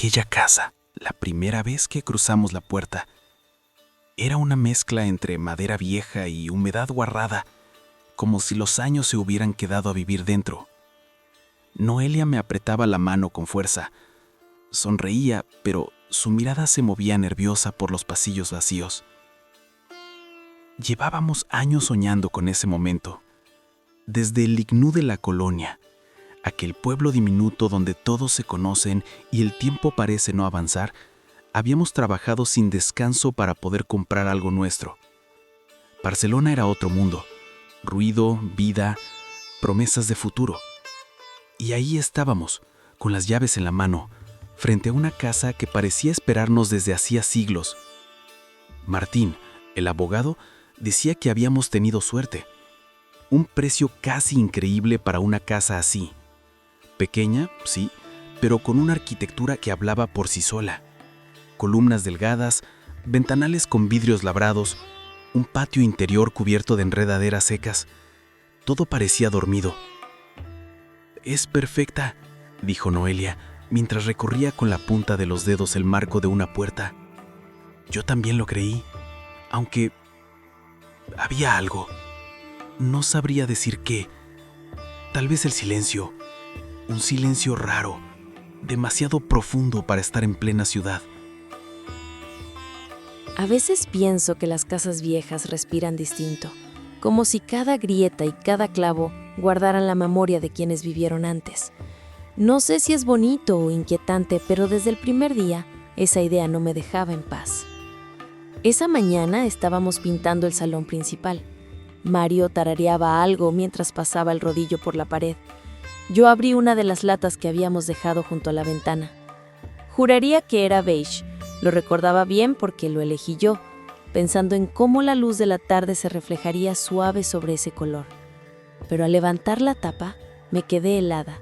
Aquella casa, la primera vez que cruzamos la puerta, era una mezcla entre madera vieja y humedad guarrada, como si los años se hubieran quedado a vivir dentro. Noelia me apretaba la mano con fuerza. Sonreía, pero su mirada se movía nerviosa por los pasillos vacíos. Llevábamos años soñando con ese momento. Desde el Ignú de la colonia, aquel pueblo diminuto donde todos se conocen y el tiempo parece no avanzar, habíamos trabajado sin descanso para poder comprar algo nuestro. Barcelona era otro mundo, ruido, vida, promesas de futuro. Y ahí estábamos, con las llaves en la mano, frente a una casa que parecía esperarnos desde hacía siglos. Martín, el abogado, decía que habíamos tenido suerte. Un precio casi increíble para una casa así. Pequeña, sí, pero con una arquitectura que hablaba por sí sola. Columnas delgadas, ventanales con vidrios labrados, un patio interior cubierto de enredaderas secas. Todo parecía dormido. «Es perfecta», dijo Noelia, mientras recorría con la punta de los dedos el marco de una puerta. Yo también lo creí, aunque había algo. No sabría decir qué. Tal vez el silencio. Un silencio raro, demasiado profundo para estar en plena ciudad. A veces pienso que las casas viejas respiran distinto, como si cada grieta y cada clavo guardaran la memoria de quienes vivieron antes. No sé si es bonito o inquietante, pero desde el primer día esa idea no me dejaba en paz. Esa mañana estábamos pintando el salón principal. Mario tarareaba algo mientras pasaba el rodillo por la pared. Yo abrí una de las latas que habíamos dejado junto a la ventana. Juraría que era beige. Lo recordaba bien porque lo elegí yo, pensando en cómo la luz de la tarde se reflejaría suave sobre ese color. Pero al levantar la tapa, me quedé helada.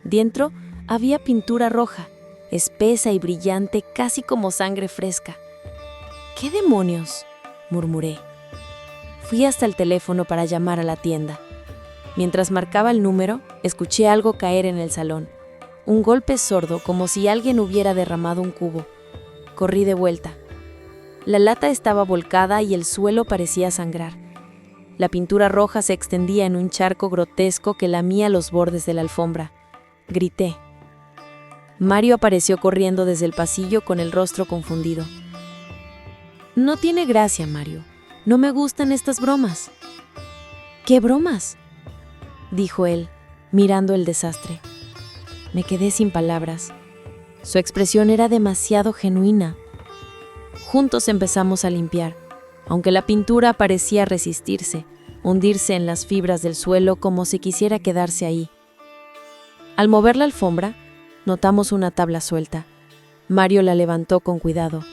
Dentro había pintura roja, espesa y brillante, casi como sangre fresca. «¿Qué demonios?», murmuré. Fui hasta el teléfono para llamar a la tienda. Mientras marcaba el número, escuché algo caer en el salón. Un golpe sordo, como si alguien hubiera derramado un cubo. Corrí de vuelta. La lata estaba volcada y el suelo parecía sangrar. La pintura roja se extendía en un charco grotesco que lamía los bordes de la alfombra. Grité. Mario apareció corriendo desde el pasillo con el rostro confundido. «No tiene gracia, Mario. No me gustan estas bromas». «¿Qué bromas?», dijo él, mirando el desastre. Me quedé sin palabras. Su expresión era demasiado genuina. Juntos empezamos a limpiar, aunque la pintura parecía resistirse, hundirse en las fibras del suelo como si quisiera quedarse ahí. Al mover la alfombra, notamos una tabla suelta. Mario la levantó con cuidado,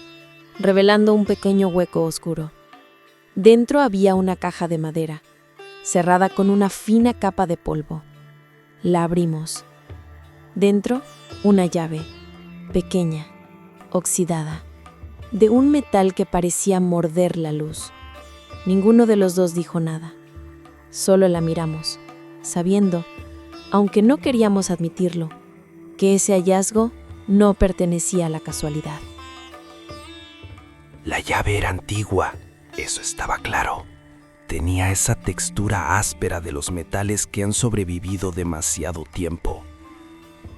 revelando un pequeño hueco oscuro. Dentro había una caja de madera, cerrada con una fina capa de polvo. La abrimos. Dentro, una llave, pequeña, oxidada, de un metal que parecía morder la luz. Ninguno de los dos dijo nada. Solo la miramos, sabiendo, aunque no queríamos admitirlo, que ese hallazgo no pertenecía a la casualidad. La llave era antigua, eso estaba claro. Tenía esa textura áspera de los metales que han sobrevivido demasiado tiempo.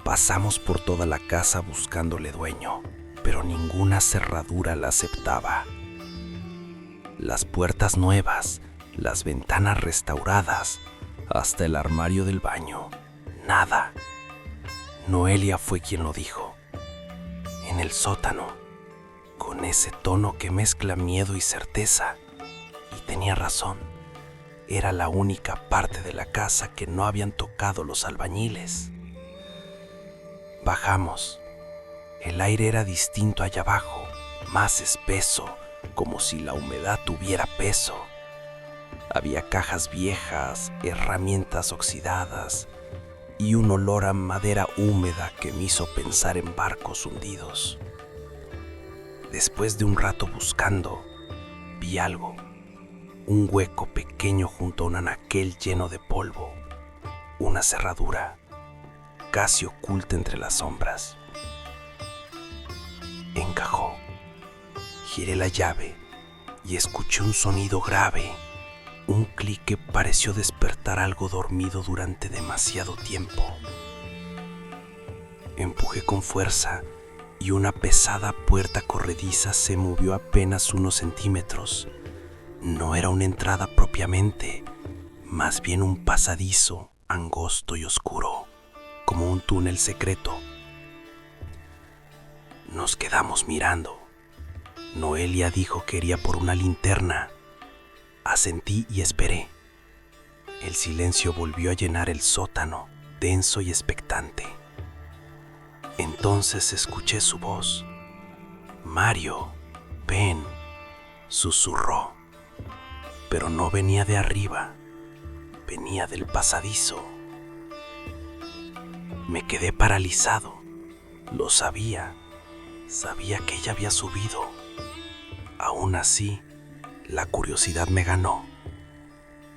Pasamos por toda la casa buscándole dueño, pero ninguna cerradura la aceptaba. Las puertas nuevas, las ventanas restauradas, hasta el armario del baño. Nada. Noelia fue quien lo dijo. En el sótano, con ese tono que mezcla miedo y certeza. Y tenía razón. Era la única parte de la casa que no habían tocado los albañiles. Bajamos. El aire era distinto allá abajo, más espeso, como si la humedad tuviera peso. Había cajas viejas, herramientas oxidadas y un olor a madera húmeda que me hizo pensar en barcos hundidos. Después de un rato buscando, vi algo. Un hueco pequeño junto a un anaquel lleno de polvo. Una cerradura, casi oculta entre las sombras. Encajó. Giré la llave y escuché un sonido grave. Un clic que pareció despertar algo dormido durante demasiado tiempo. Empujé con fuerza y una pesada puerta corrediza se movió apenas unos centímetros. No era una entrada propiamente, más bien un pasadizo angosto y oscuro, como un túnel secreto. Nos quedamos mirando. Noelia dijo que iría por una linterna. Asentí y esperé. El silencio volvió a llenar el sótano, denso y expectante. Entonces escuché su voz. «Mario, ven», susurró. Pero no venía de arriba, venía del pasadizo. Me quedé paralizado. Lo sabía. Sabía que ella había subido. Aún así, la curiosidad me ganó.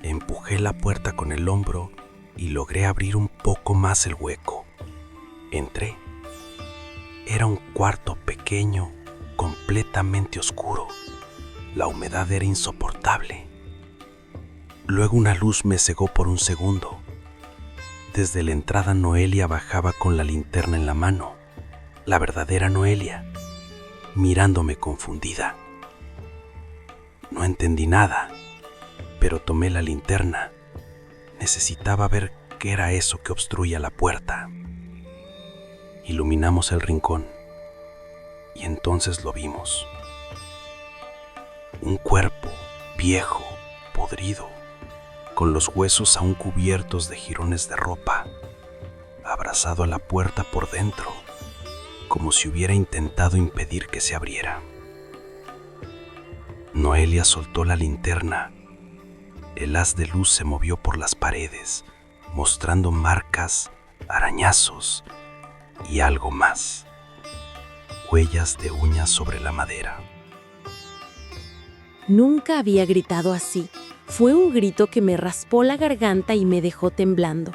Empujé la puerta con el hombro y logré abrir un poco más el hueco. Entré. Era un cuarto pequeño, completamente oscuro. La humedad era insoportable. Luego una luz me cegó por un segundo. Desde la entrada Noelia bajaba con la linterna en la mano. La verdadera Noelia, mirándome confundida. No entendí nada, pero tomé la linterna. Necesitaba ver qué era eso que obstruía la puerta. Iluminamos el rincón y entonces lo vimos. Un cuerpo viejo, podrido, con los huesos aún cubiertos de jirones de ropa, abrazado a la puerta por dentro, como si hubiera intentado impedir que se abriera. Noelia soltó la linterna. El haz de luz se movió por las paredes, mostrando marcas, arañazos y algo más. Huellas de uñas sobre la madera. Nunca había gritado así. Fue un grito que me raspó la garganta y me dejó temblando.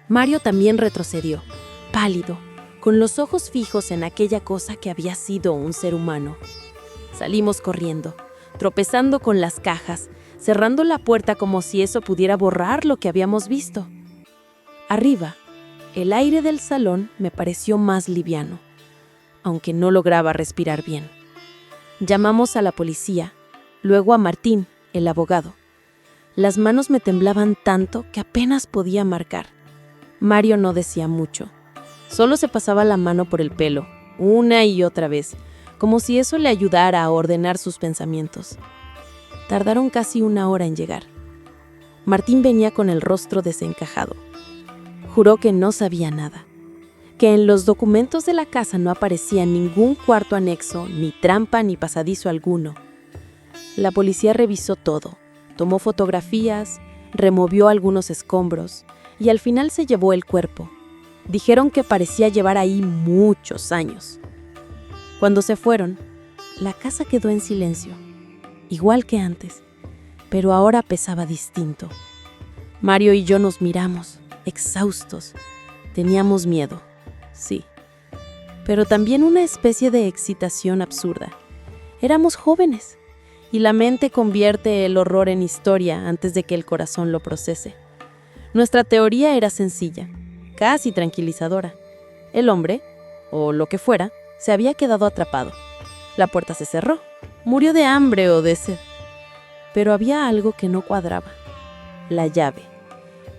Mario también retrocedió, pálido, con los ojos fijos en aquella cosa que había sido un ser humano. Salimos corriendo, tropezando con las cajas, cerrando la puerta como si eso pudiera borrar lo que habíamos visto. Arriba, el aire del salón me pareció más liviano, aunque no lograba respirar bien. Llamamos a la policía, luego a Martín, el abogado. Las manos me temblaban tanto que apenas podía marcar. Mario no decía mucho. Solo se pasaba la mano por el pelo, una y otra vez, como si eso le ayudara a ordenar sus pensamientos. Tardaron casi 1 hora en llegar. Martín venía con el rostro desencajado. Juró que no sabía nada, que en los documentos de la casa no aparecía ningún cuarto anexo, ni trampa, ni pasadizo alguno. La policía revisó todo, tomó fotografías, removió algunos escombros y al final se llevó el cuerpo. Dijeron que parecía llevar ahí muchos años. Cuando se fueron, la casa quedó en silencio, igual que antes, pero ahora pesaba distinto. Mario y yo nos miramos, exhaustos. Teníamos miedo, sí, pero también una especie de excitación absurda. Éramos jóvenes, y la mente convierte el horror en historia antes de que el corazón lo procese. Nuestra teoría era sencilla, casi tranquilizadora. El hombre, o lo que fuera, se había quedado atrapado. La puerta se cerró. Murió de hambre o de sed. Pero había algo que no cuadraba. La llave.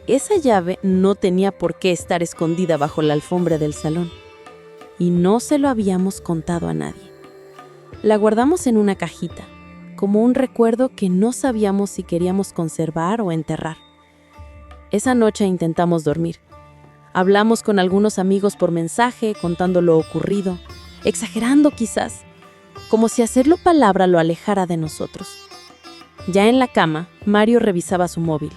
Esa llave no tenía por qué estar escondida bajo la alfombra del salón. Y no se lo habíamos contado a nadie. La guardamos en una cajita, como un recuerdo que no sabíamos si queríamos conservar o enterrar. Esa noche intentamos dormir. Hablamos con algunos amigos por mensaje, contando lo ocurrido, exagerando quizás, como si hacerlo palabra lo alejara de nosotros. Ya en la cama, Mario revisaba su móvil.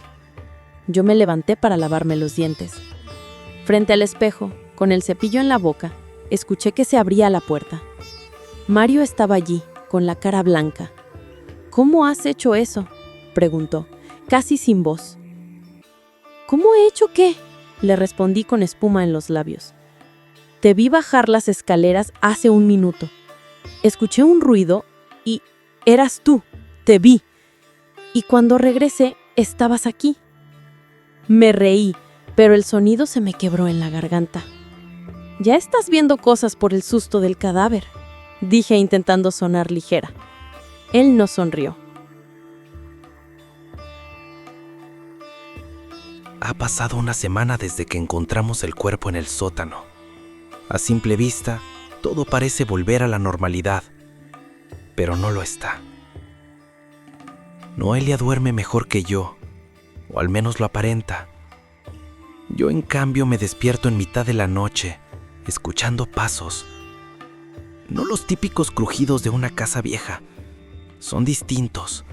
Yo me levanté para lavarme los dientes. Frente al espejo, con el cepillo en la boca, escuché que se abría la puerta. Mario estaba allí, con la cara blanca. «¿Cómo has hecho eso?», preguntó, casi sin voz. «¿Cómo he hecho qué?», le respondí con espuma en los labios. «Te vi bajar las escaleras hace 1 minuto. Escuché un ruido y eras tú, te vi. Y cuando regresé, estabas aquí. Me reí, pero el sonido se me quebró en la garganta. Ya estás viendo cosas por el susto del cadáver, dije intentando sonar ligera. Él no sonrió. Ha pasado una semana desde que encontramos el cuerpo en el sótano. A simple vista, todo parece volver a la normalidad, pero no lo está. Noelia duerme mejor que yo, o al menos lo aparenta. Yo, en cambio, me despierto en mitad de la noche, escuchando pasos. No los típicos crujidos de una casa vieja, son distintos,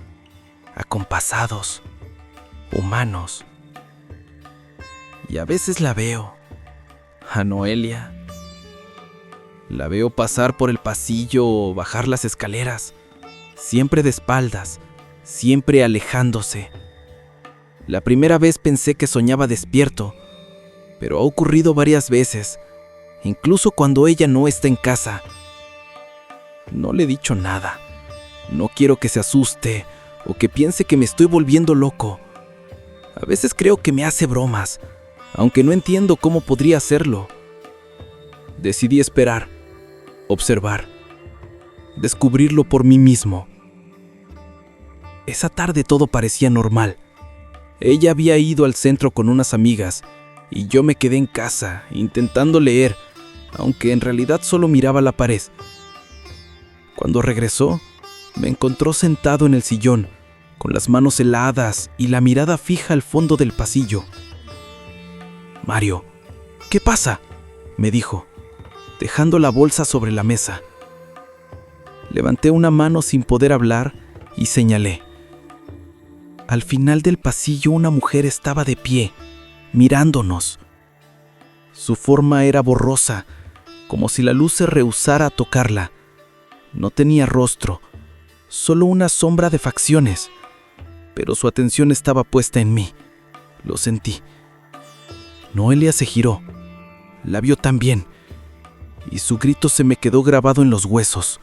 acompasados, humanos. Y a veces la veo, a Noelia. La veo pasar por el pasillo o bajar las escaleras, siempre de espaldas, siempre alejándose. La primera vez pensé que soñaba despierto, pero ha ocurrido varias veces, incluso cuando ella no está en casa. No le he dicho nada. No quiero que se asuste o que piense que me estoy volviendo loco. A veces creo que me hace bromas, aunque no entiendo cómo podría hacerlo. Decidí esperar, observar, descubrirlo por mí mismo. Esa tarde todo parecía normal. Ella había ido al centro con unas amigas y yo me quedé en casa intentando leer, aunque en realidad solo miraba la pared. Cuando regresó, me encontró sentado en el sillón, con las manos heladas y la mirada fija al fondo del pasillo. «Mario, ¿qué pasa?», me dijo, dejando la bolsa sobre la mesa. Levanté una mano sin poder hablar y señalé. Al final del pasillo una mujer estaba de pie, mirándonos. Su forma era borrosa, como si la luz se rehusara a tocarla. No tenía rostro, solo una sombra de facciones, pero su atención estaba puesta en mí. Lo sentí. Noelia se giró, la vio también, y su grito se me quedó grabado en los huesos.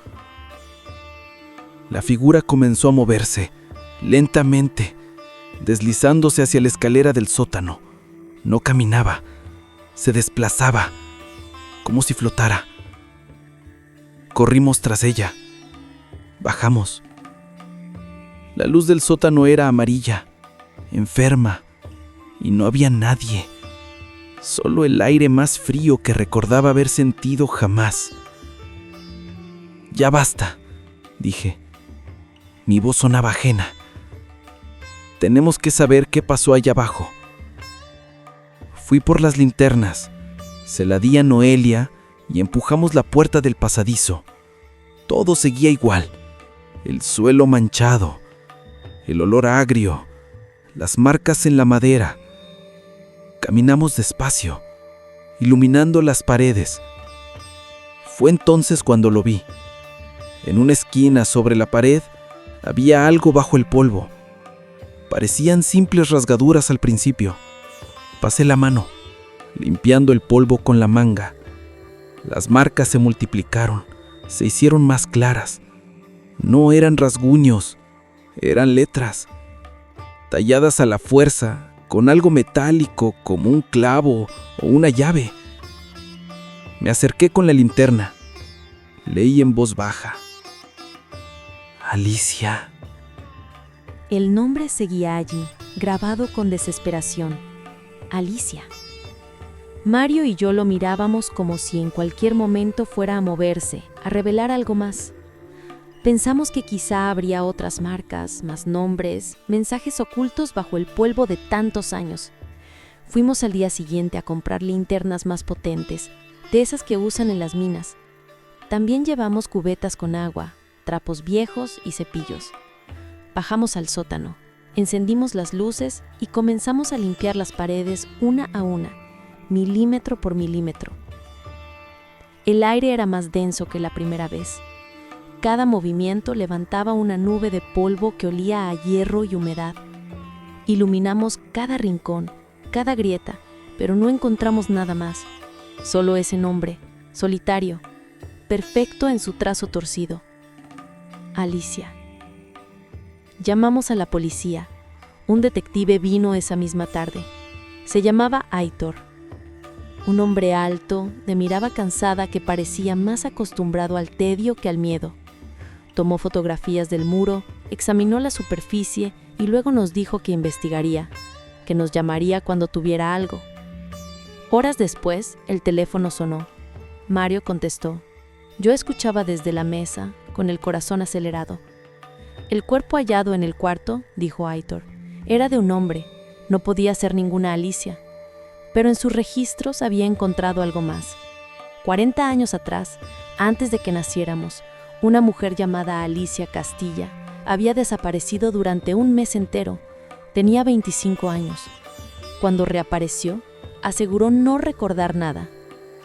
La figura comenzó a moverse, lentamente, deslizándose hacia la escalera del sótano. No caminaba, se desplazaba, como si flotara. Corrimos tras ella. Bajamos. La luz del sótano era amarilla, enferma, y no había nadie. Solo el aire más frío que recordaba haber sentido jamás. «Ya basta», dije. Mi voz sonaba ajena. «Tenemos que saber qué pasó allá abajo». Fui por las linternas, se la di a Noelia y empujamos la puerta del pasadizo. Todo seguía igual. El suelo manchado, el olor agrio, las marcas en la madera. Caminamos despacio, iluminando las paredes. Fue entonces cuando lo vi. En una esquina sobre la pared había algo bajo el polvo. Parecían simples rasgaduras al principio. Pasé la mano, limpiando el polvo con la manga. Las marcas se multiplicaron, se hicieron más claras. No eran rasguños, eran letras, talladas a la fuerza, con algo metálico como un clavo o una llave. Me acerqué con la linterna. Leí en voz baja. «Alicia». El nombre seguía allí, grabado con desesperación. Alicia. Mario y yo lo mirábamos como si en cualquier momento fuera a moverse, a revelar algo más. Pensamos que quizá habría otras marcas, más nombres, mensajes ocultos bajo el polvo de tantos años. Fuimos al día siguiente a comprar linternas más potentes, de esas que usan en las minas. También llevamos cubetas con agua, trapos viejos y cepillos. Bajamos al sótano, encendimos las luces y comenzamos a limpiar las paredes una a una, milímetro por milímetro. El aire era más denso que la primera vez. Cada movimiento levantaba una nube de polvo que olía a hierro y humedad. Iluminamos cada rincón, cada grieta, pero no encontramos nada más. Solo ese nombre, solitario. perfecto en su trazo torcido. Alicia. Llamamos a la policía. Un detective vino esa misma tarde. Se llamaba Aitor. Un hombre alto, de mirada cansada que parecía más acostumbrado al tedio que al miedo. Tomó fotografías del muro, examinó la superficie y luego nos dijo que investigaría, que nos llamaría cuando tuviera algo. Horas después, el teléfono sonó. Mario contestó. Yo escuchaba desde la mesa, con el corazón acelerado. El cuerpo hallado en el cuarto, dijo Aitor, era de un hombre, no podía ser ninguna Alicia. Pero en sus registros había encontrado algo más. 40 años atrás, antes de que naciéramos, una mujer llamada Alicia Castilla había desaparecido durante un mes entero. Tenía 25 años. Cuando reapareció, aseguró no recordar nada,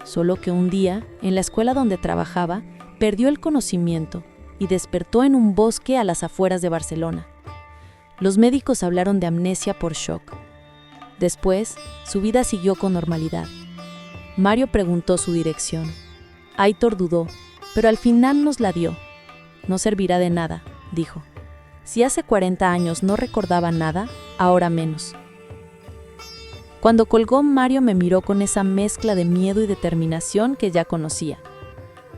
solo que un día, en la escuela donde trabajaba, perdió el conocimiento y despertó en un bosque a las afueras de Barcelona. Los médicos hablaron de amnesia por shock. Después, su vida siguió con normalidad. Mario preguntó su dirección. Aitor dudó, pero al final nos la dio. No servirá de nada, dijo. Si hace 40 años no recordaba nada, ahora menos. Cuando colgó, Mario me miró con esa mezcla de miedo y determinación que ya conocía.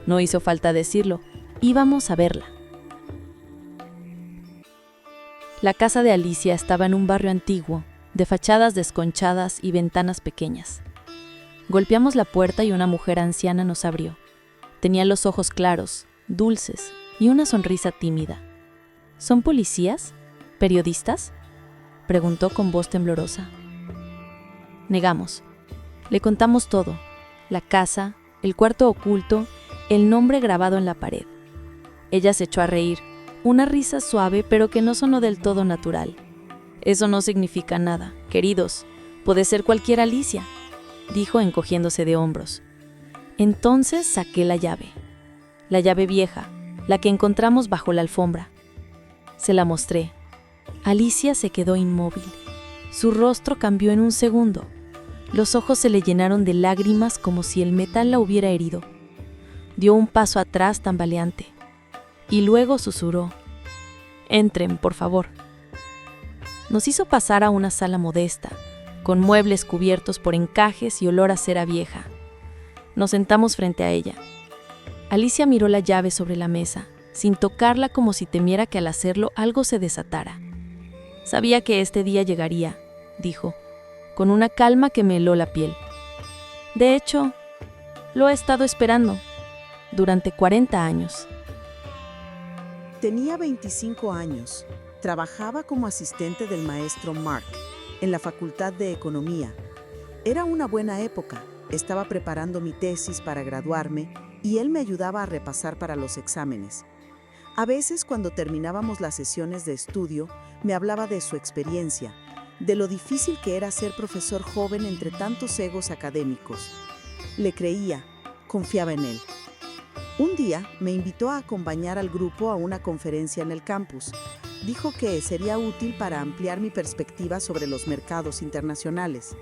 No hizo falta decirlo, íbamos a verla. La casa de Alicia estaba en un barrio antiguo, de fachadas desconchadas y ventanas pequeñas. Golpeamos la puerta y una mujer anciana nos abrió. Tenía los ojos claros, dulces y una sonrisa tímida. ¿Son policías? ¿Periodistas?, preguntó con voz temblorosa. Negamos. Le contamos todo: la casa, el cuarto oculto, el nombre grabado en la pared. Ella se echó a reír, una risa suave pero que no sonó del todo natural. Eso no significa nada, queridos. Puede ser cualquier Alicia, dijo encogiéndose de hombros. Entonces saqué la llave vieja, la que encontramos bajo la alfombra. Se la mostré. Alicia se quedó inmóvil. Su rostro cambió en un segundo. Los ojos se le llenaron de lágrimas como si el metal la hubiera herido. Dio un paso atrás tambaleante. Y luego susurró: «Entren, por favor». Nos hizo pasar a una sala modesta, con muebles cubiertos por encajes y olor a cera vieja. Nos sentamos frente a ella. Alicia miró la llave sobre la mesa, sin tocarla, como si temiera que al hacerlo algo se desatara. Sabía que este día llegaría, dijo, con una calma que me heló la piel. De hecho, lo he estado esperando durante 40 años. Tenía 25 años. Trabajaba como asistente del maestro Mark en la Facultad de Economía. Era una buena época. Estaba preparando mi tesis para graduarme y él me ayudaba a repasar para los exámenes. A veces, cuando terminábamos las sesiones de estudio, me hablaba de su experiencia, de lo difícil que era ser profesor joven entre tantos egos académicos. Le creía, confiaba en él. Un día me invitó a acompañar al grupo a una conferencia en el campus. Dijo que sería útil para ampliar mi perspectiva sobre los mercados internacionales.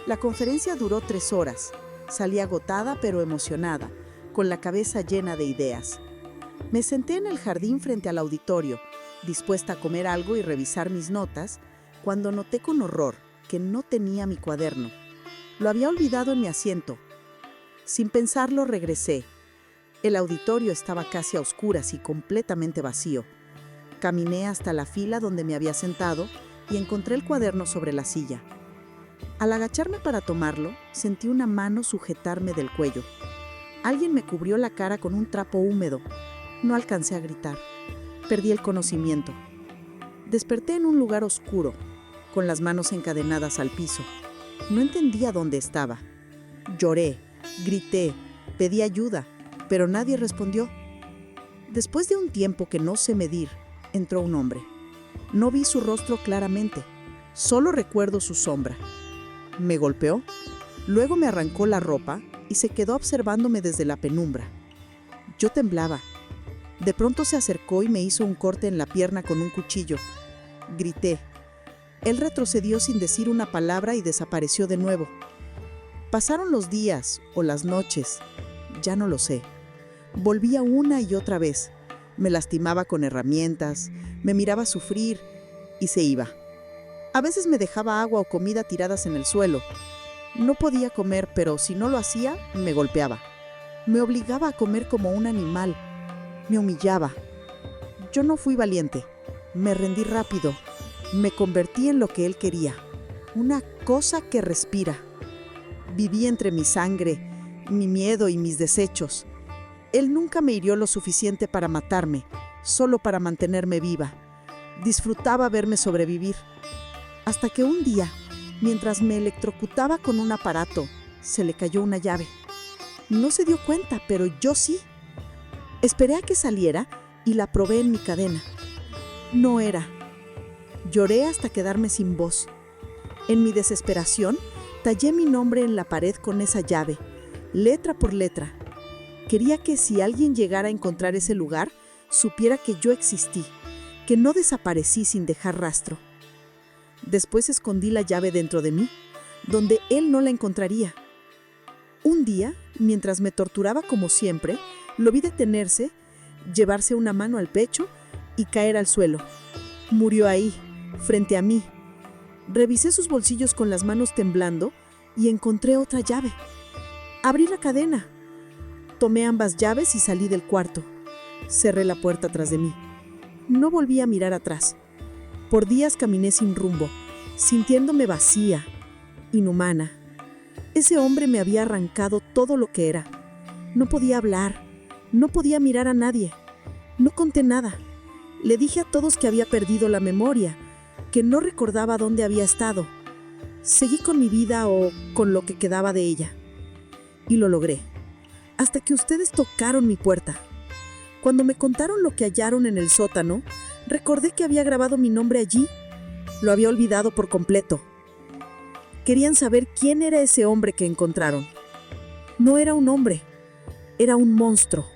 La conferencia duró 3 horas. Salí agotada pero emocionada, con la cabeza llena de ideas. Me senté en el jardín frente al auditorio, dispuesta a comer algo y revisar mis notas, cuando noté con horror que no tenía mi cuaderno. Lo había olvidado en mi asiento. Sin pensarlo, regresé. El auditorio estaba casi a oscuras y completamente vacío. Caminé hasta la fila donde me había sentado y encontré el cuaderno sobre la silla. Al agacharme para tomarlo, sentí una mano sujetarme del cuello. Alguien me cubrió la cara con un trapo húmedo. No alcancé a gritar. Perdí el conocimiento. Desperté en un lugar oscuro, con las manos encadenadas al piso. No entendía dónde estaba. Lloré, grité, pedí ayuda, pero nadie respondió. Después de un tiempo que no sé medir, entró un hombre. No vi su rostro claramente, solo recuerdo su sombra. Me golpeó, luego me arrancó la ropa y se quedó observándome desde la penumbra. Yo temblaba. De pronto se acercó y me hizo un corte en la pierna con un cuchillo. Grité. Él retrocedió sin decir una palabra y desapareció de nuevo. Pasaron los días o las noches, ya no lo sé. Volvía una y otra vez. Me lastimaba con herramientas, me miraba sufrir y se iba. A veces me dejaba agua o comida tiradas en el suelo. No podía comer, pero si no lo hacía, me golpeaba. Me obligaba a comer como un animal. Me humillaba. Yo no fui valiente. Me rendí rápido. Me convertí en lo que él quería. Una cosa que respira. Viví entre mi sangre, mi miedo y mis desechos. Él nunca me hirió lo suficiente para matarme, solo para mantenerme viva. Disfrutaba verme sobrevivir. Hasta que un día, mientras me electrocutaba con un aparato, se le cayó una llave. No se dio cuenta, pero yo sí. Esperé a que saliera y la probé en mi cadena. No era. Lloré hasta quedarme sin voz. En mi desesperación, tallé mi nombre en la pared con esa llave, letra por letra. Quería que si alguien llegara a encontrar ese lugar, supiera que yo existí, que no desaparecí sin dejar rastro. Después escondí la llave dentro de mí, donde él no la encontraría. Un día, mientras me torturaba como siempre, lo vi detenerse, llevarse una mano al pecho y caer al suelo. Murió ahí, frente a mí. Revisé sus bolsillos con las manos temblando y encontré otra llave. Abrí la cadena. Tomé ambas llaves y salí del cuarto. Cerré la puerta tras de mí. No volví a mirar atrás. Por días caminé sin rumbo, sintiéndome vacía, inhumana. Ese hombre me había arrancado todo lo que era. No podía hablar, no podía mirar a nadie. No conté nada. Le dije a todos que había perdido la memoria, que no recordaba dónde había estado. Seguí con mi vida o con lo que quedaba de ella. Y lo logré. Hasta que ustedes tocaron mi puerta. Cuando me contaron lo que hallaron en el sótano, recordé que había grabado mi nombre allí. Lo había olvidado por completo. Querían saber quién era ese hombre que encontraron. No era un hombre, era un monstruo.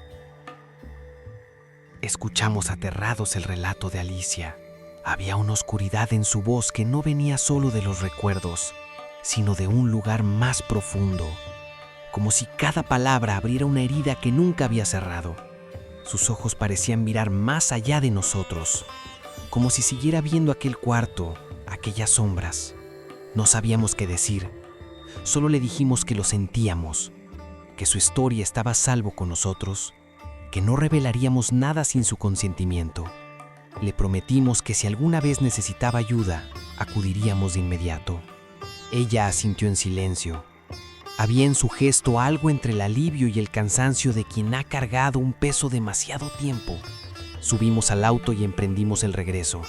Escuchamos aterrados el relato de Alicia. Había una oscuridad en su voz que no venía solo de los recuerdos, sino de un lugar más profundo, como si cada palabra abriera una herida que nunca había cerrado. Sus ojos parecían mirar más allá de nosotros, como si siguiera viendo aquel cuarto, aquellas sombras. No sabíamos qué decir, solo le dijimos que lo sentíamos, que su historia estaba a salvo con nosotros, que no revelaríamos nada sin su consentimiento. Le prometimos que si alguna vez necesitaba ayuda, acudiríamos de inmediato. Ella asintió en silencio. Había en su gesto algo entre el alivio y el cansancio de quien ha cargado un peso demasiado tiempo. Subimos al auto y emprendimos el regreso.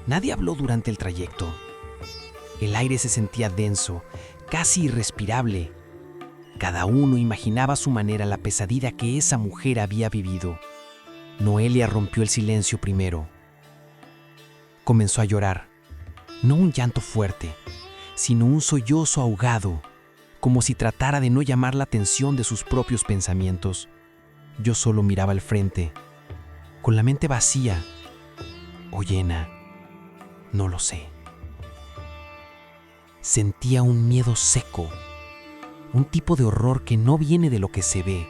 Nadie habló durante el trayecto. El aire se sentía denso, casi irrespirable. Cada uno imaginaba a su manera la pesadilla que esa mujer había vivido. Noelia rompió el silencio primero. Comenzó a llorar, no un llanto fuerte, sino un sollozo ahogado, como si tratara de no llamar la atención de sus propios pensamientos. Yo solo miraba al frente, con la mente vacía o llena, no lo sé. Sentía un miedo seco, un tipo de horror que no viene de lo que se ve,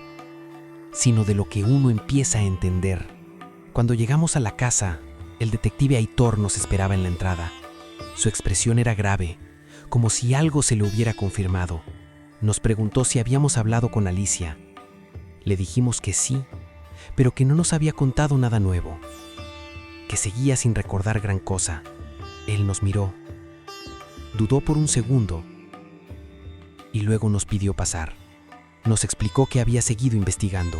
sino de lo que uno empieza a entender. Cuando llegamos a la casa, el detective Aitor nos esperaba en la entrada. Su expresión era grave, como si algo se le hubiera confirmado. Nos preguntó si habíamos hablado con Alicia. Le dijimos que sí, pero que no nos había contado nada nuevo, que seguía sin recordar gran cosa. Él nos miró, dudó por un segundo y luego nos pidió pasar. Nos explicó que había seguido investigando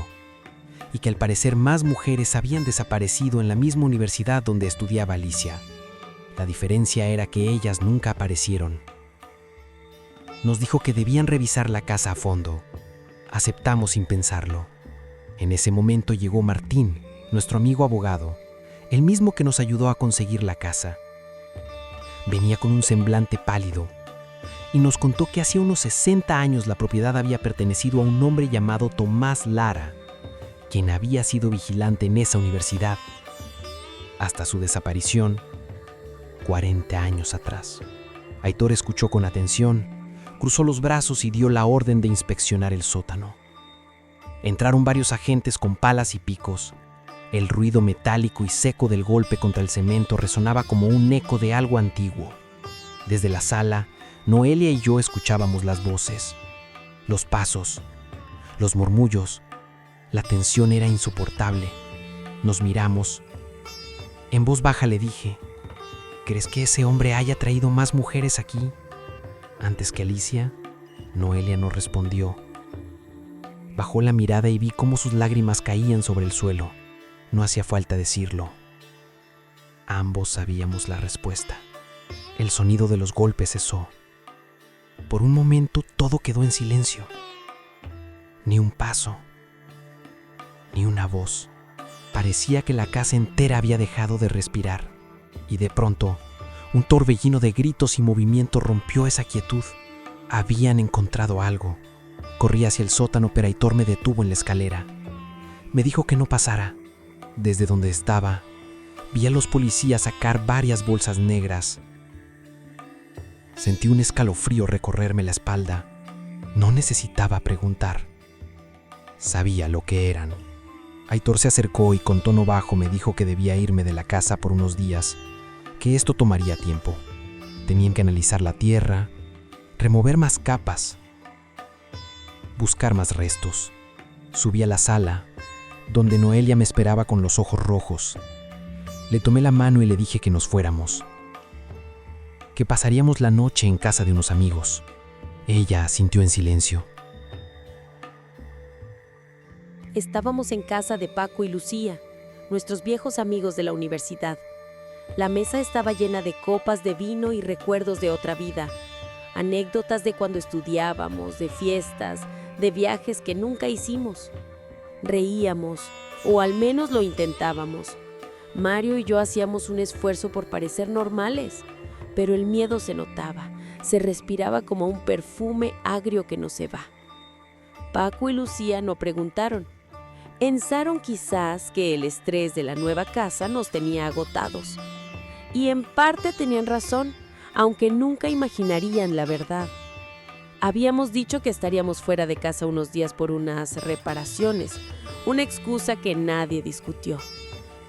y que al parecer más mujeres habían desaparecido en la misma universidad donde estudiaba Alicia. La diferencia era que ellas nunca aparecieron. Nos dijo que debían revisar la casa a fondo. Aceptamos sin pensarlo. En ese momento llegó Martín, nuestro amigo abogado, el mismo que nos ayudó a conseguir la casa. Venía con un semblante pálido y nos contó que hacía unos 60 años la propiedad había pertenecido a un hombre llamado Tomás Lara, quien había sido vigilante en esa universidad, hasta su desaparición 40 años atrás. Aitor escuchó con atención, cruzó los brazos y dio la orden de inspeccionar el sótano. Entraron varios agentes con palas y picos. El ruido metálico y seco del golpe contra el cemento resonaba como un eco de algo antiguo. Desde la sala, Noelia y yo escuchábamos las voces, los pasos, los murmullos. La tensión era insoportable. Nos miramos. En voz baja le dije, ¿crees que ese hombre haya traído más mujeres aquí? Antes que Alicia, Noelia no respondió. Bajó la mirada y vi cómo sus lágrimas caían sobre el suelo. No hacía falta decirlo. Ambos sabíamos la respuesta. El sonido de los golpes cesó. Por un momento todo quedó en silencio. Ni un paso, ni una voz. Parecía que la casa entera había dejado de respirar. Y de pronto, un torbellino de gritos y movimiento rompió esa quietud. Habían encontrado algo. Corrí hacia el sótano, pero Aitor me detuvo en la escalera. Me dijo que no pasara. Desde donde estaba, vi a los policías sacar varias bolsas negras. Sentí un escalofrío recorrerme la espalda. No necesitaba preguntar. Sabía lo que eran. Aitor se acercó y con tono bajo me dijo que debía irme de la casa por unos días, que esto tomaría tiempo. Tenían que analizar la tierra, remover más capas, buscar más restos. Subí a la sala, donde Noelia me esperaba con los ojos rojos. Le tomé la mano y le dije que nos fuéramos, que pasaríamos la noche en casa de unos amigos. Ella asintió en silencio. Estábamos en casa de Paco y Lucía, nuestros viejos amigos de la universidad. La mesa estaba llena de copas de vino y recuerdos de otra vida, anécdotas de cuando estudiábamos, de fiestas, de viajes que nunca hicimos. Reíamos, o al menos lo intentábamos. Mario y yo hacíamos un esfuerzo por parecer normales, pero el miedo se notaba, se respiraba como un perfume agrio que no se va. Paco y Lucía no preguntaron. Pensaron quizás que el estrés de la nueva casa nos tenía agotados. Y en parte tenían razón, aunque nunca imaginarían la verdad. Habíamos dicho que estaríamos fuera de casa unos días por unas reparaciones, una excusa que nadie discutió.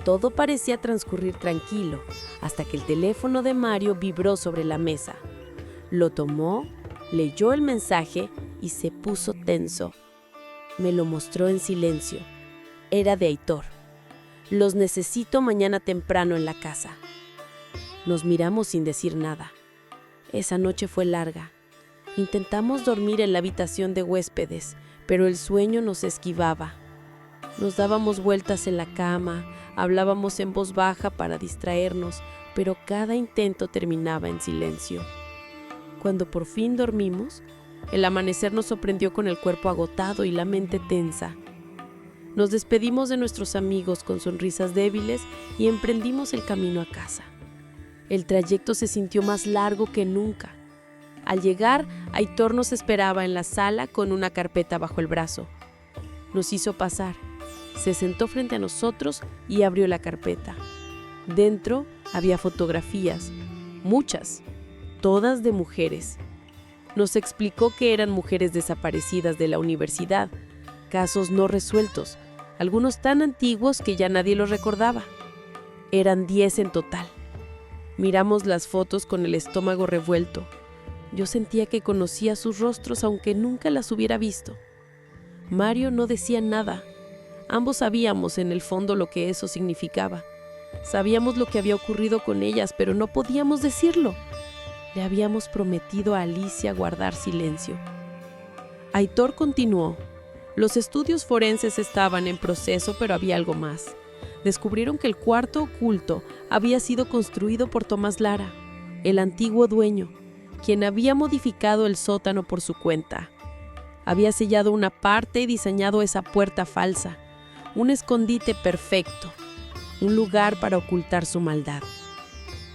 Todo parecía transcurrir tranquilo, hasta que el teléfono de Mario vibró sobre la mesa. Lo tomó, leyó el mensaje y se puso tenso. Me lo mostró en silencio. Era de Aitor. Los necesito mañana temprano en la casa. Nos miramos sin decir nada. Esa noche fue larga. Intentamos dormir en la habitación de huéspedes, pero el sueño nos esquivaba. Nos dábamos vueltas en la cama, hablábamos en voz baja para distraernos, pero cada intento terminaba en silencio. Cuando por fin dormimos, el amanecer nos sorprendió con el cuerpo agotado y la mente tensa. Nos despedimos de nuestros amigos con sonrisas débiles y emprendimos el camino a casa. El trayecto se sintió más largo que nunca. Al llegar, Aitor nos esperaba en la sala con una carpeta bajo el brazo. Nos hizo pasar. Se sentó frente a nosotros y abrió la carpeta. Dentro había fotografías, muchas, todas de mujeres. Nos explicó que eran mujeres desaparecidas de la universidad, casos no resueltos, algunos tan antiguos que ya nadie los recordaba. Eran 10 en total. Miramos las fotos con el estómago revuelto. Yo sentía que conocía sus rostros aunque nunca las hubiera visto. Mario no decía nada. Ambos sabíamos en el fondo lo que eso significaba. Sabíamos lo que había ocurrido con ellas, pero no podíamos decirlo. Le habíamos prometido a Alicia guardar silencio. Aitor continuó. Los estudios forenses estaban en proceso, pero había algo más. Descubrieron que el cuarto oculto había sido construido por Tomás Lara, el antiguo dueño, quien había modificado el sótano por su cuenta. Había sellado una parte y diseñado esa puerta falsa, un escondite perfecto, un lugar para ocultar su maldad.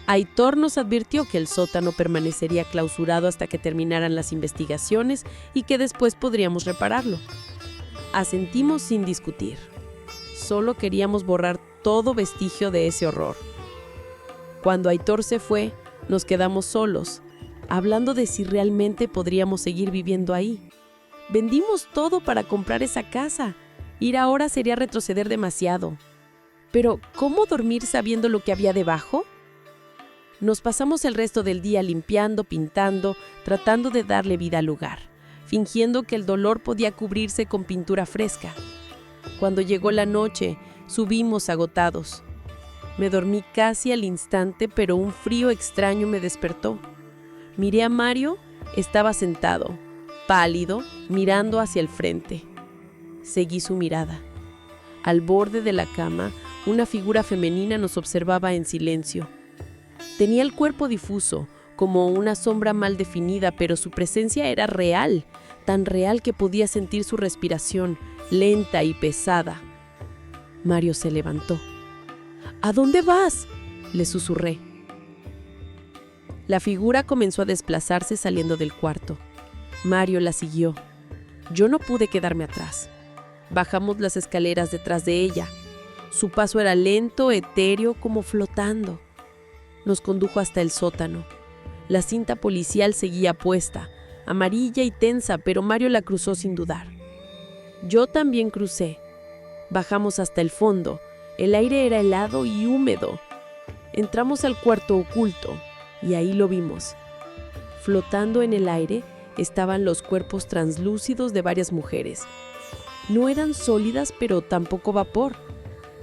Aitor nos advirtió que el sótano permanecería clausurado hasta que terminaran las investigaciones y que después podríamos repararlo. Asentimos sin discutir. Solo queríamos borrar todo vestigio de ese horror. Cuando Aitor se fue, nos quedamos solos, hablando de si realmente podríamos seguir viviendo ahí. Vendimos todo para comprar esa casa Ir ahora sería retroceder demasiado. Pero, ¿cómo dormir sabiendo lo que había debajo? Nos pasamos el resto del día limpiando, pintando, tratando de darle vida al lugar, fingiendo que el dolor podía cubrirse con pintura fresca. Cuando llegó la noche, subimos agotados. Me dormí casi al instante, pero un frío extraño me despertó. Miré a Mario, estaba sentado, pálido, mirando hacia el frente. Seguí su mirada. Al borde de la cama, una figura femenina nos observaba en silencio. Tenía el cuerpo difuso, como una sombra mal definida, pero su presencia era real, tan real que podía sentir su respiración, lenta y pesada. Mario se levantó. ¿A dónde vas?, le susurré. La figura comenzó a desplazarse saliendo del cuarto. Mario la siguió. Yo no pude quedarme atrás. Bajamos las escaleras detrás de ella. Su paso era lento, etéreo, como flotando. Nos condujo hasta el sótano. La cinta policial seguía puesta, amarilla y tensa, pero Mario la cruzó sin dudar. Yo también crucé. Bajamos hasta el fondo. El aire era helado y húmedo. Entramos al cuarto oculto y ahí lo vimos. Flotando en el aire estaban los cuerpos translúcidos de varias mujeres. No eran sólidas, pero tampoco vapor.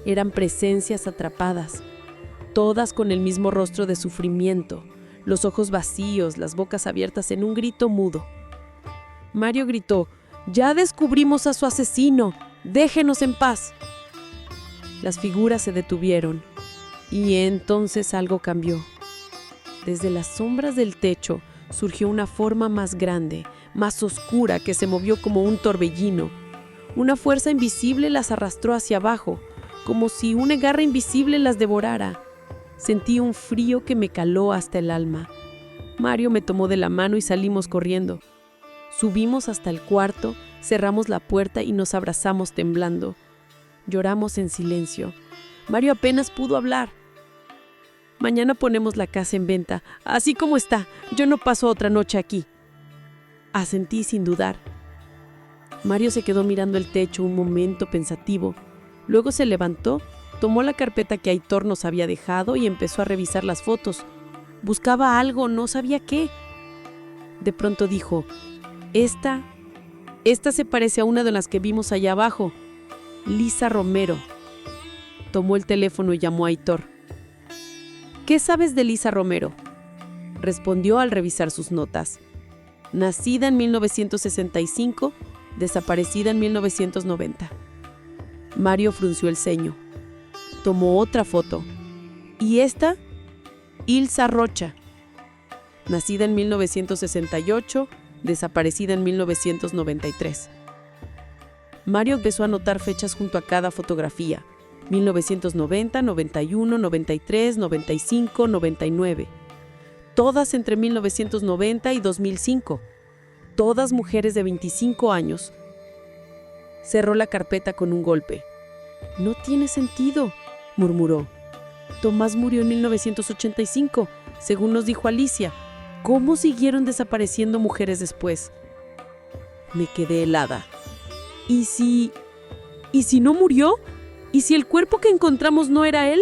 Eran presencias atrapadas, todas con el mismo rostro de sufrimiento, los ojos vacíos, las bocas abiertas en un grito mudo. Mario gritó: «¡Ya descubrimos a su asesino! ¡Déjenos en paz!». Las figuras se detuvieron y entonces algo cambió. Desde las sombras del techo surgió una forma más grande, más oscura, que se movió como un torbellino. Una fuerza invisible las arrastró hacia abajo, como si una garra invisible las devorara. Sentí un frío que me caló hasta el alma. Mario me tomó de la mano y salimos corriendo. Subimos hasta el cuarto, cerramos la puerta y nos abrazamos temblando. Lloramos en silencio. Mario apenas pudo hablar. «Mañana ponemos la casa en venta, así como está. Yo no paso otra noche aquí». Asentí sin dudar. Mario se quedó mirando el techo un momento pensativo. Luego se levantó, tomó la carpeta que Aitor nos había dejado y empezó a revisar las fotos. Buscaba algo, no sabía qué. De pronto dijo: Esta se parece a una de las que vimos allá abajo. Lisa Romero». Tomó el teléfono y llamó a Aitor. «¿Qué sabes de Lisa Romero?», respondió al revisar sus notas. «Nacida en 1965, desaparecida en 1990. Mario frunció el ceño. Tomó otra foto. «¿Y esta?». «Ilsa Rocha. Nacida en 1968, desaparecida en 1993. Mario empezó a anotar fechas junto a cada fotografía. 1990, 91, 93, 95, 99. Todas entre 1990 y 2005. Todas mujeres de 25 años. Cerró la carpeta con un golpe. «No tiene sentido», murmuró. «Tomás murió en 1985, según nos dijo Alicia. ¿Cómo siguieron desapareciendo mujeres después?». Me quedé helada. ¿Y si no murió? ¿Y si el cuerpo que encontramos no era él?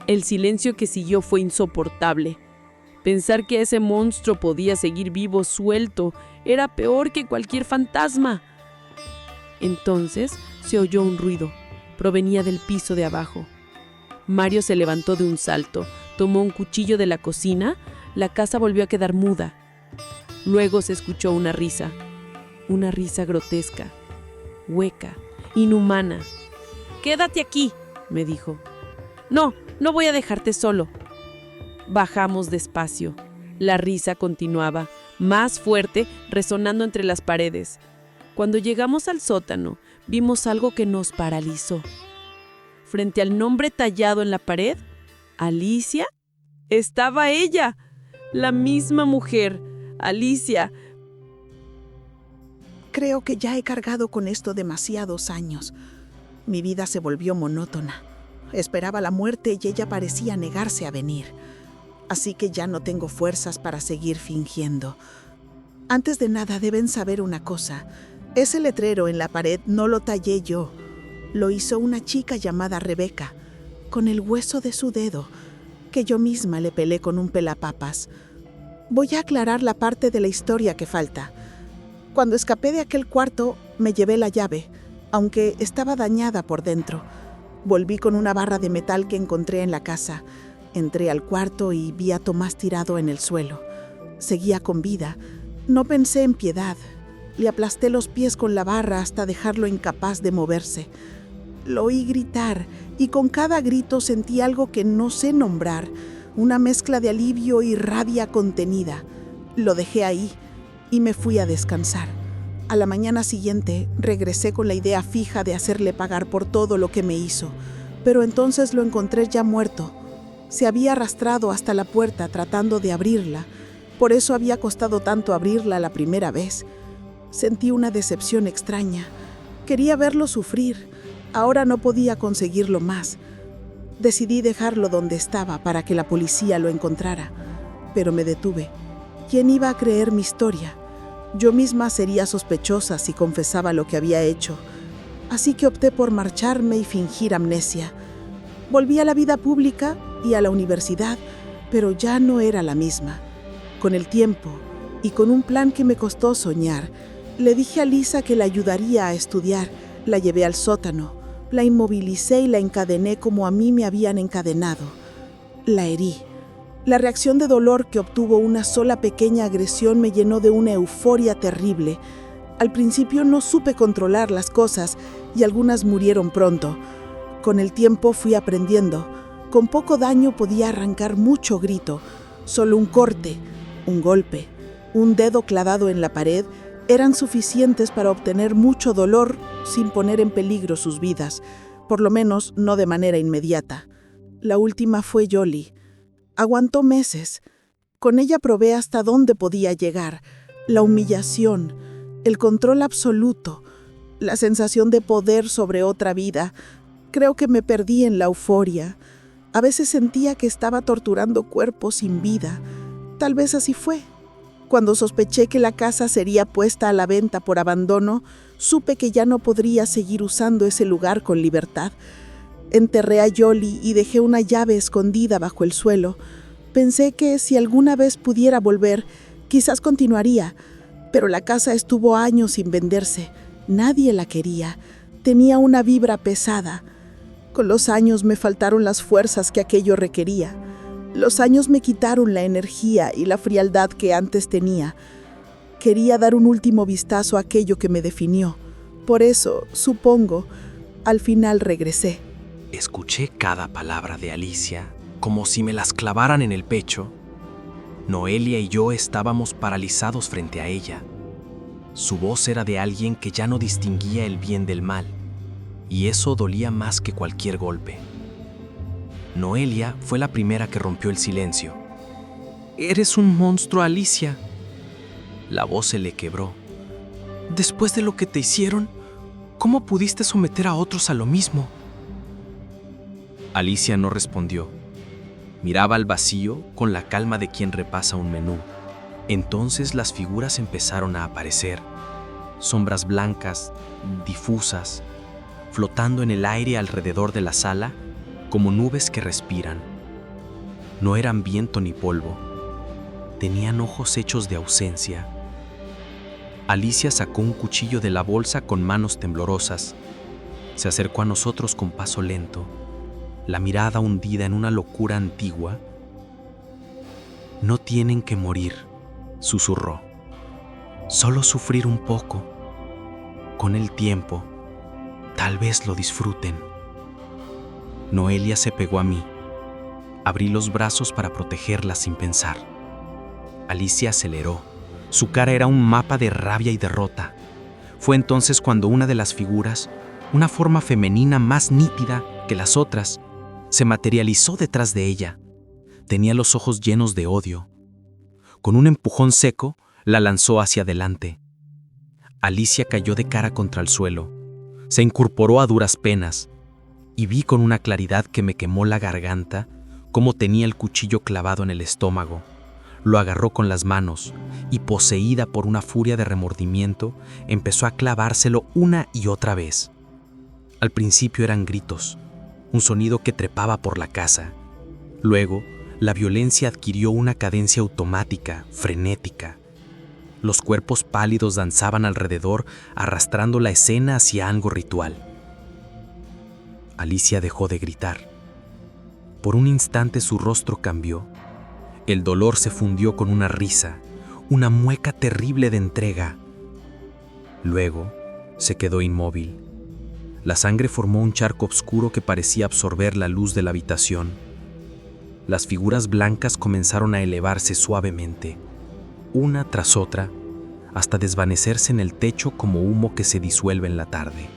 El silencio que siguió fue insoportable. Pensar que ese monstruo podía seguir vivo suelto era peor que cualquier fantasma. Entonces se oyó un ruido. Provenía del piso de abajo. Mario se levantó de un salto, tomó un cuchillo de la cocina. La casa volvió a quedar muda. Luego se escuchó una risa grotesca, hueca, inhumana. «Quédate aquí», me dijo. No voy a dejarte solo». Bajamos despacio. La risa continuaba, más fuerte, resonando entre las paredes. Cuando llegamos al sótano, vimos algo que nos paralizó. Frente al nombre tallado en la pared, Alicia, estaba ella, la misma mujer, Alicia. Creo que ya he cargado con esto demasiados años. Mi vida se volvió monótona. Esperaba la muerte y ella parecía negarse a venir. Así que ya no tengo fuerzas para seguir fingiendo. Antes de nada deben saber una cosa. Ese letrero en la pared no lo tallé yo. Lo hizo una chica llamada Rebeca, con el hueso de su dedo, que yo misma le pelé con un pelapapas. Voy a aclarar la parte de la historia que falta. Cuando escapé de aquel cuarto, me llevé la llave, aunque estaba dañada por dentro. Volví con una barra de metal que encontré en la casa. Entré al cuarto y vi a Tomás tirado en el suelo. Seguía con vida. No pensé en piedad. Le aplasté los pies con la barra hasta dejarlo incapaz de moverse. Lo oí gritar y con cada grito sentí algo que no sé nombrar, una mezcla de alivio y rabia contenida. Lo dejé ahí y me fui a descansar. A la mañana siguiente regresé con la idea fija de hacerle pagar por todo lo que me hizo, pero entonces lo encontré ya muerto. Se había arrastrado hasta la puerta tratando de abrirla. Por eso había costado tanto abrirla la primera vez. Sentí una decepción extraña. Quería verlo sufrir. Ahora no podía conseguirlo más. Decidí dejarlo donde estaba para que la policía lo encontrara. Pero me detuve. ¿Quién iba a creer mi historia? Yo misma sería sospechosa si confesaba lo que había hecho. Así que opté por marcharme y fingir amnesia. Volví a la vida pública y a la universidad, pero ya no era la misma. Con el tiempo, y con un plan que me costó soñar, le dije a Lisa que la ayudaría a estudiar. La llevé al sótano, la inmovilicé y la encadené como a mí me habían encadenado. La herí. La reacción de dolor que obtuvo una sola pequeña agresión me llenó de una euforia terrible. Al principio no supe controlar las cosas y algunas murieron pronto. Con el tiempo fui aprendiendo. Con poco daño podía arrancar mucho grito. Solo un corte, un golpe, un dedo clavado en la pared eran suficientes para obtener mucho dolor sin poner en peligro sus vidas, por lo menos no de manera inmediata. La última fue Yoli. Aguantó meses. Con ella probé hasta dónde podía llegar. La humillación, el control absoluto, la sensación de poder sobre otra vida. Creo que me perdí en la euforia. A veces sentía que estaba torturando cuerpos sin vida. Tal vez así fue. Cuando sospeché que la casa sería puesta a la venta por abandono, supe que ya no podría seguir usando ese lugar con libertad. Enterré a Yoli y dejé una llave escondida bajo el suelo. Pensé que si alguna vez pudiera volver, quizás continuaría, pero la casa estuvo años sin venderse. Nadie la quería. Tenía una vibra pesada. Con los años me faltaron las fuerzas que aquello requería. Los años me quitaron la energía y la frialdad que antes tenía. Quería dar un último vistazo a aquello que me definió. Por eso, supongo, al final regresé. Escuché cada palabra de Alicia como si me las clavaran en el pecho. Noelia y yo estábamos paralizados frente a ella. Su voz era de alguien que ya no distinguía el bien del mal, y eso dolía más que cualquier golpe. Noelia fue la primera que rompió el silencio. «Eres un monstruo, Alicia». La voz se le quebró. «Después de lo que te hicieron, ¿cómo pudiste someter a otros a lo mismo?». Alicia no respondió. Miraba al vacío con la calma de quien repasa un menú. Entonces las figuras empezaron a aparecer. Sombras blancas, difusas, flotando en el aire alrededor de la sala, como nubes que respiran. No eran viento ni polvo. Tenían ojos hechos de ausencia. Alicia sacó un cuchillo de la bolsa con manos temblorosas. Se acercó a nosotros con paso lento, la mirada hundida en una locura antigua. «No tienen que morir», susurró. «Solo sufrir un poco. Con el tiempo, tal vez lo disfruten». Noelia se pegó a mí. Abrí los brazos para protegerla sin pensar. Alicia aceleró. Su cara era un mapa de rabia y derrota. Fue entonces cuando una de las figuras, una forma femenina más nítida que las otras, se materializó detrás de ella. Tenía los ojos llenos de odio. Con un empujón seco, la lanzó hacia adelante. Alicia cayó de cara contra el suelo. Se incorporó a duras penas, y vi con una claridad que me quemó la garganta cómo tenía el cuchillo clavado en el estómago. Lo agarró con las manos y, poseída por una furia de remordimiento, empezó a clavárselo una y otra vez. Al principio eran gritos, un sonido que trepaba por la casa. Luego, la violencia adquirió una cadencia automática, frenética. Los cuerpos pálidos danzaban alrededor, arrastrando la escena hacia algo ritual. Alicia dejó de gritar. Por un instante su rostro cambió. El dolor se fundió con una risa, una mueca terrible de entrega. Luego, se quedó inmóvil. La sangre formó un charco oscuro que parecía absorber la luz de la habitación. Las figuras blancas comenzaron a elevarse suavemente, una tras otra, hasta desvanecerse en el techo como humo que se disuelve en la tarde.